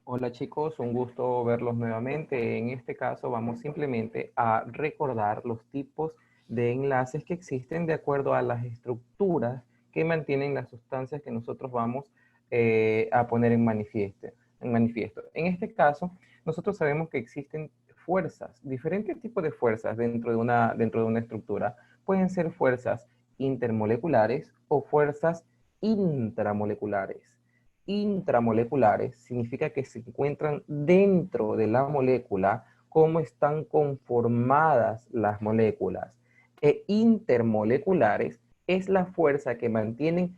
Hola chicos, un gusto verlos nuevamente. En este caso vamos simplemente a recordar los tipos de enlaces que existen de acuerdo a las estructuras que mantienen las sustancias que nosotros vamos a poner en manifiesto. En este caso, nosotros sabemos que existen fuerzas, diferentes tipos de fuerzas dentro de una estructura. Pueden ser fuerzas intermoleculares o fuerzas intramoleculares. Intramoleculares significa que se encuentran dentro de la molécula, cómo están conformadas las moléculas. E intermoleculares es la fuerza que mantienen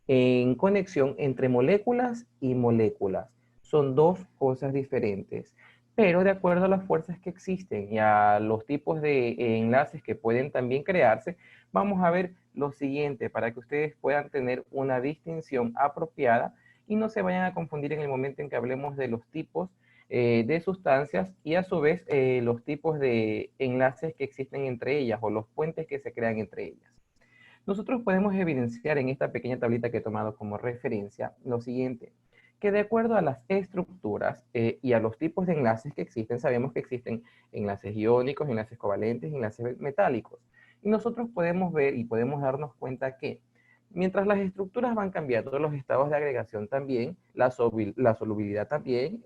en conexión entre moléculas y moléculas. Son dos cosas diferentes, pero de acuerdo a las fuerzas que existen y a los tipos de enlaces que pueden también crearse, vamos a ver lo siguiente para que ustedes puedan tener una distinción apropiada y no se vayan a confundir en el momento en que hablemos de los tipos de sustancias y a su vez los tipos de enlaces que existen entre ellas o los puentes que se crean entre ellas. Nosotros podemos evidenciar en esta pequeña tablita que he tomado como referencia lo siguiente, que de acuerdo a las estructuras y a los tipos de enlaces que existen, sabemos que existen enlaces iónicos, enlaces covalentes, enlaces metálicos. Y nosotros podemos ver y podemos darnos cuenta que mientras las estructuras van cambiando, los estados de agregación también, la solubilidad también,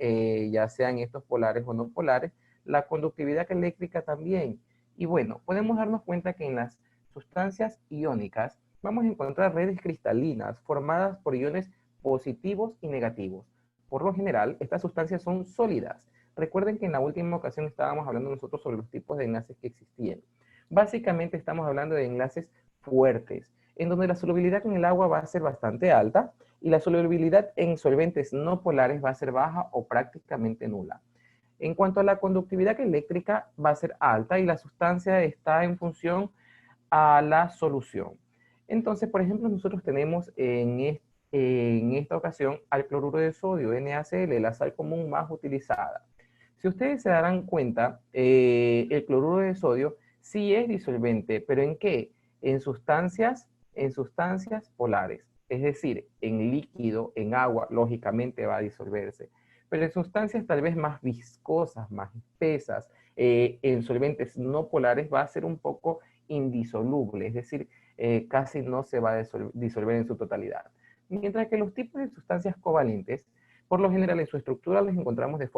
ya sean estos polares o no polares, la conductividad eléctrica también. Y bueno, podemos darnos cuenta que en las sustancias iónicas, vamos a encontrar redes cristalinas formadas por iones positivos y negativos. Por lo general, estas sustancias son sólidas. Recuerden que en la última ocasión estábamos hablando nosotros sobre los tipos de enlaces que existían. Básicamente estamos hablando de enlaces fuertes, en donde la solubilidad en el agua va a ser bastante alta y la solubilidad en solventes no polares va a ser baja o prácticamente nula. En cuanto a la conductividad eléctrica, va a ser alta y la sustancia está en función a la solución. Entonces, por ejemplo, nosotros tenemos en esta ocasión al cloruro de sodio, NaCl, la sal común más utilizada. Si ustedes se darán cuenta, el cloruro de sodio sí es disolvente, pero ¿en qué? En sustancias polares. Es decir, en líquido, en agua, lógicamente va a disolverse. Pero en sustancias tal vez más viscosas, más espesas, en solventes no polares va a ser un poco indisoluble, es decir, casi no se va a disolver en su totalidad. Mientras que los tipos de sustancias covalentes, por lo general en su estructura los encontramos en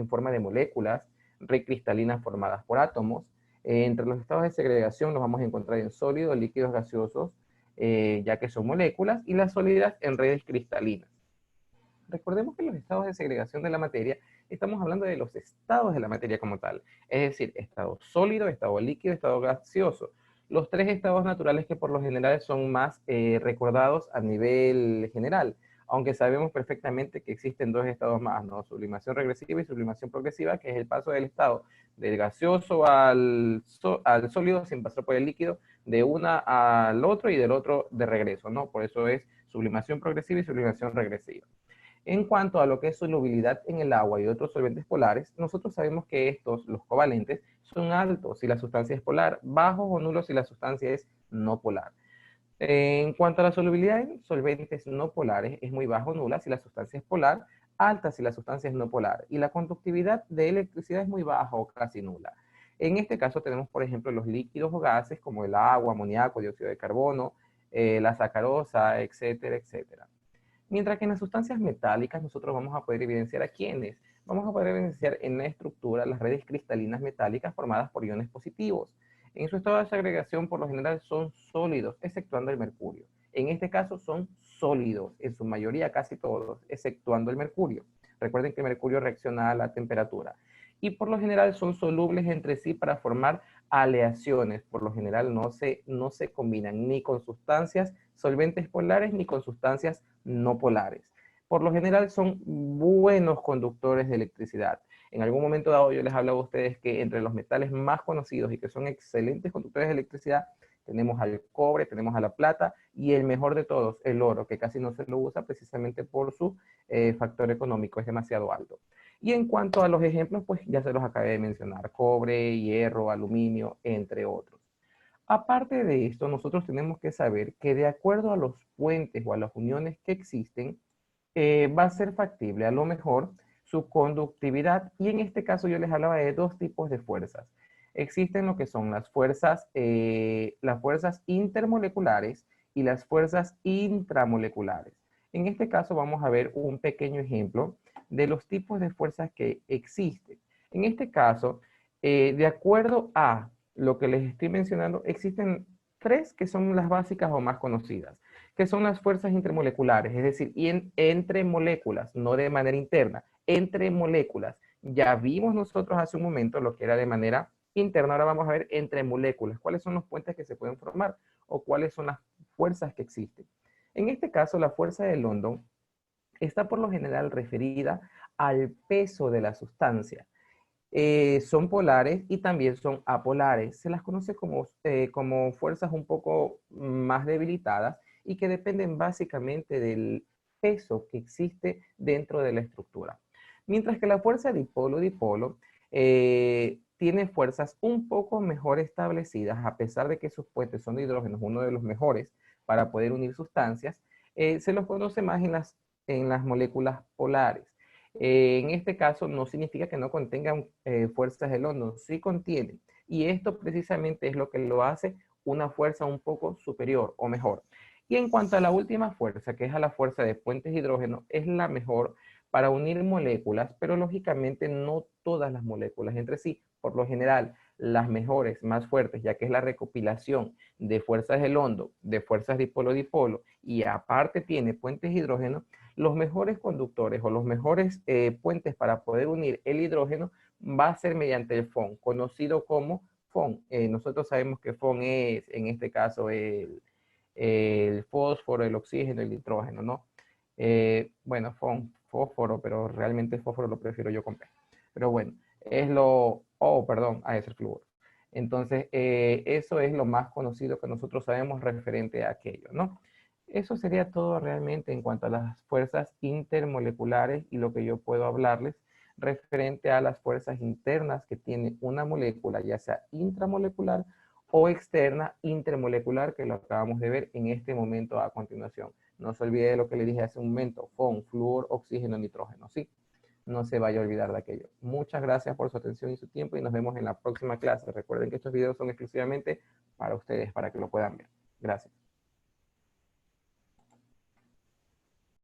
forma de moléculas recristalinas formadas por átomos. Entre los estados de segregación los vamos a encontrar en sólidos, líquidos gaseosos, ya que son moléculas, y las sólidas en redes cristalinas. Recordemos que en los estados de segregación de la materia estamos hablando de los estados de la materia como tal, es decir, estado sólido, estado líquido, estado gaseoso. Los tres estados naturales que por lo general son más recordados a nivel general, aunque sabemos perfectamente que existen dos estados más, ¿no? Sublimación regresiva y sublimación progresiva, que es el paso del estado del gaseoso al sólido sin pasar por el líquido, de una al otro y del otro de regreso, ¿no? Por eso es sublimación progresiva y sublimación regresiva. En cuanto a lo que es solubilidad en el agua y otros solventes polares, nosotros sabemos que estos, los covalentes, son altos si la sustancia es polar, bajos o nulos si la sustancia es no polar. En cuanto a la solubilidad en solventes no polares, es muy bajo o nula si la sustancia es polar, alta si la sustancia es no polar, y la conductividad de electricidad es muy baja o casi nula. En este caso tenemos, por ejemplo, los líquidos o gases como el agua, amoníaco, dióxido de carbono, la sacarosa, etcétera, etcétera. Mientras que en las sustancias metálicas nosotros vamos a poder evidenciar a quiénes. Vamos a poder evidenciar en la estructura las redes cristalinas metálicas formadas por iones positivos. En su estado de segregación por lo general son sólidos, exceptuando el mercurio. En este caso son sólidos, en su mayoría casi todos, exceptuando el mercurio. Recuerden que el mercurio reacciona a la temperatura. Y por lo general son solubles entre sí para formar aleaciones. Por lo general no se combinan ni con sustancias solventes polares ni con sustancias no polares. Por lo general son buenos conductores de electricidad. En algún momento dado yo les hablaba a ustedes que entre los metales más conocidos y que son excelentes conductores de electricidad, tenemos al cobre, tenemos a la plata y el mejor de todos, el oro, que casi no se lo usa precisamente por su factor económico, es demasiado alto. Y en cuanto a los ejemplos, pues ya se los acabé de mencionar, cobre, hierro, aluminio, entre otros. Aparte de esto, nosotros tenemos que saber que de acuerdo a los puentes o a las uniones que existen, va a ser factible a lo mejor su conductividad, y en este caso yo les hablaba de dos tipos de fuerzas. Existen lo que son las fuerzas intermoleculares y las fuerzas intramoleculares. En este caso vamos a ver un pequeño ejemplo de los tipos de fuerzas que existen. En este caso, de acuerdo a lo que les estoy mencionando, existen tres que son las básicas o más conocidas, que son las fuerzas intermoleculares, es decir, entre moléculas, no de manera interna, entre moléculas. Ya vimos nosotros hace un momento lo que era de manera interna, ahora vamos a ver entre moléculas, cuáles son los puentes que se pueden formar o cuáles son las fuerzas que existen. En este caso, la fuerza de London está por lo general referida al peso de la sustancia. Son polares y también son apolares. Se las conoce como fuerzas un poco más debilitadas y que dependen básicamente del peso que existe dentro de la estructura. Mientras que la fuerza dipolo-dipolo tiene fuerzas un poco mejor establecidas, a pesar de que sus puentes son de hidrógenos, uno de los mejores para poder unir sustancias, se los conoce más en las moléculas polares. En este caso no significa que no contengan fuerzas de London, sí contienen. Y esto precisamente es lo que lo hace una fuerza un poco superior o mejor. Y en cuanto a la última fuerza, que es a la fuerza de puentes de hidrógeno, es la mejor para unir moléculas, pero lógicamente no todas las moléculas entre sí. Por lo general, las mejores, más fuertes, ya que es la recopilación de fuerzas de London, de fuerzas dipolo-dipolo, y aparte tiene puentes de hidrógeno, los mejores conductores o los mejores puentes para poder unir el hidrógeno va a ser mediante el FON, conocido como FON. Nosotros sabemos que FON es, en este caso, el fósforo, el oxígeno, el nitrógeno, ¿no? Bueno, fósforo, pero realmente el fósforo lo prefiero yo con P. Pero bueno, perdón, es el flúor. Entonces, eso es lo más conocido que nosotros sabemos referente a aquello, ¿no? Eso sería todo realmente en cuanto a las fuerzas intermoleculares y lo que yo puedo hablarles referente a las fuerzas internas que tiene una molécula, ya sea intramolecular o externa intermolecular, que lo acabamos de ver en este momento a continuación. No se olvide de lo que le dije hace un momento, FON, flúor, oxígeno, nitrógeno, ¿sí? No se vaya a olvidar de aquello. Muchas gracias por su atención y su tiempo y nos vemos en la próxima clase. Recuerden que estos videos son exclusivamente para ustedes, para que lo puedan ver. Gracias.